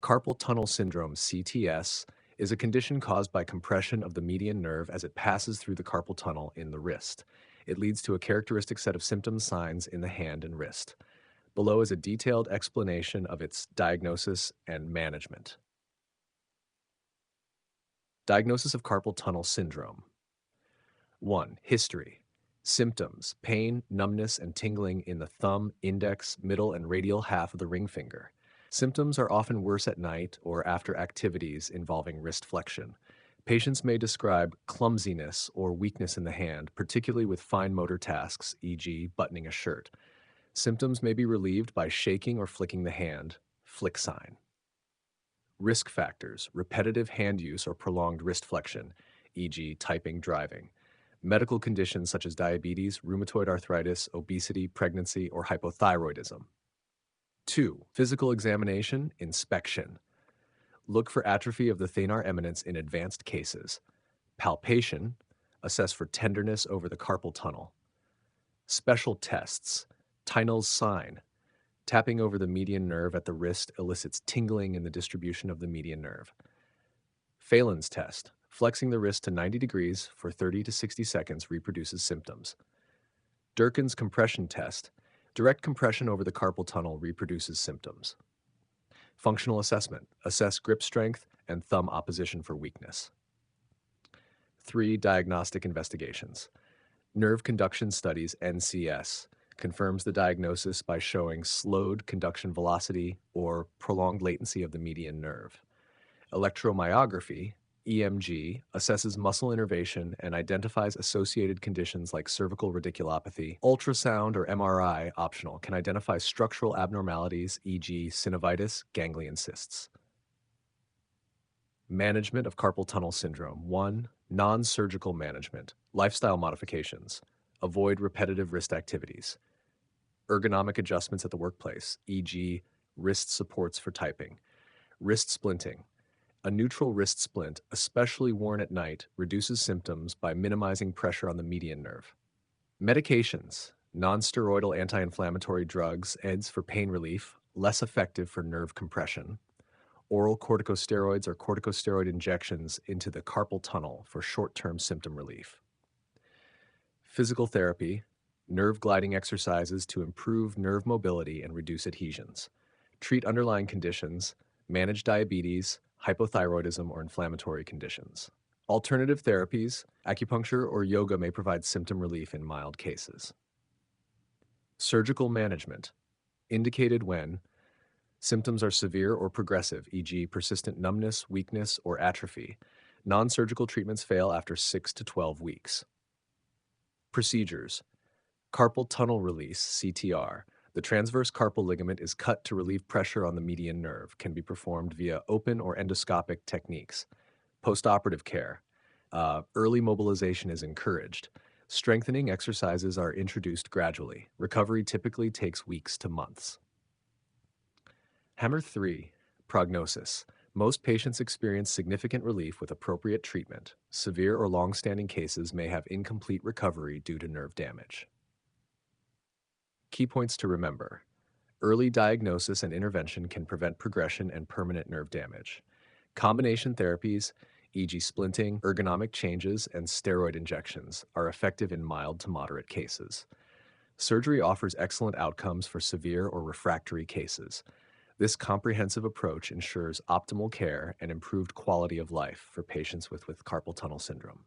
Carpal tunnel syndrome, CTS, is a condition caused by compression of the median nerve as it passes through the carpal tunnel in the wrist. It leads to a characteristic set of symptom signs in the hand and wrist. Below is a detailed explanation of its diagnosis and management. Diagnosis of carpal tunnel syndrome. 1. History. Symptoms: pain, numbness, and tingling in the thumb, index, middle, and radial half of the ring finger. Symptoms are often worse at night or after activities involving wrist flexion. Patients may describe clumsiness or weakness in the hand, particularly with fine motor tasks, e.g., buttoning a shirt. Symptoms may be relieved by shaking or flicking the hand, flick sign. Risk factors: repetitive hand use or prolonged wrist flexion, e.g., typing, driving. Medical conditions such as diabetes, rheumatoid arthritis, obesity, pregnancy, or hypothyroidism. 2. Physical examination, inspection. Look for atrophy of the thenar eminence in advanced cases. Palpation, assess for tenderness over the carpal tunnel. Special tests. Tinel's sign. Tapping over the median nerve at the wrist elicits tingling in the distribution of the median nerve. Phelan's test. Flexing the wrist to 90 degrees for 30 to 60 seconds reproduces symptoms. Durkin's compression test. Direct compression over the carpal tunnel reproduces symptoms. Functional assessment. Assess grip strength and thumb opposition for weakness. 3. Diagnostic investigations. Nerve Conduction Studies, NCS, confirms the diagnosis by showing slowed conduction velocity or prolonged latency of the median nerve. Electromyography, EMG, assesses muscle innervation and identifies associated conditions like cervical radiculopathy. Ultrasound or MRI, optional, can identify structural abnormalities, e.g., synovitis, ganglion cysts. Management of carpal tunnel syndrome. 1. Non-surgical management. Lifestyle modifications. Avoid repetitive wrist activities. Ergonomic adjustments at the workplace, e.g., wrist supports for typing. Wrist splinting. A neutral wrist splint, especially worn at night, reduces symptoms by minimizing pressure on the median nerve. Medications. Non-steroidal anti-inflammatory drugs, EDS for pain relief, less effective for nerve compression. Oral corticosteroids or corticosteroid injections into the carpal tunnel for short-term symptom relief. Physical therapy. Nerve gliding exercises to improve nerve mobility and reduce adhesions. Treat underlying conditions. Manage diabetes, hypothyroidism, or inflammatory conditions. Alternative therapies, acupuncture or yoga may provide symptom relief in mild cases. Surgical management, indicated when symptoms are severe or progressive, e.g., persistent numbness, weakness, or atrophy. Non-surgical treatments fail after 6 to 12 weeks. Procedures. Carpal tunnel release, CTR. The transverse carpal ligament is cut to relieve pressure on the median nerve, can be performed via open or endoscopic techniques. Postoperative care. Early mobilization is encouraged. Strengthening exercises are introduced gradually. Recovery typically takes weeks to months. Hammer 3. Prognosis. Most patients experience significant relief with appropriate treatment. Severe or long-standing cases may have incomplete recovery due to nerve damage. Key points to remember. Early diagnosis and intervention can prevent progression and permanent nerve damage. Combination therapies, e.g., splinting, ergonomic changes, and steroid injections, are effective in mild to moderate cases. Surgery offers excellent outcomes for severe or refractory cases. This comprehensive approach ensures optimal care and improved quality of life for patients with carpal tunnel syndrome.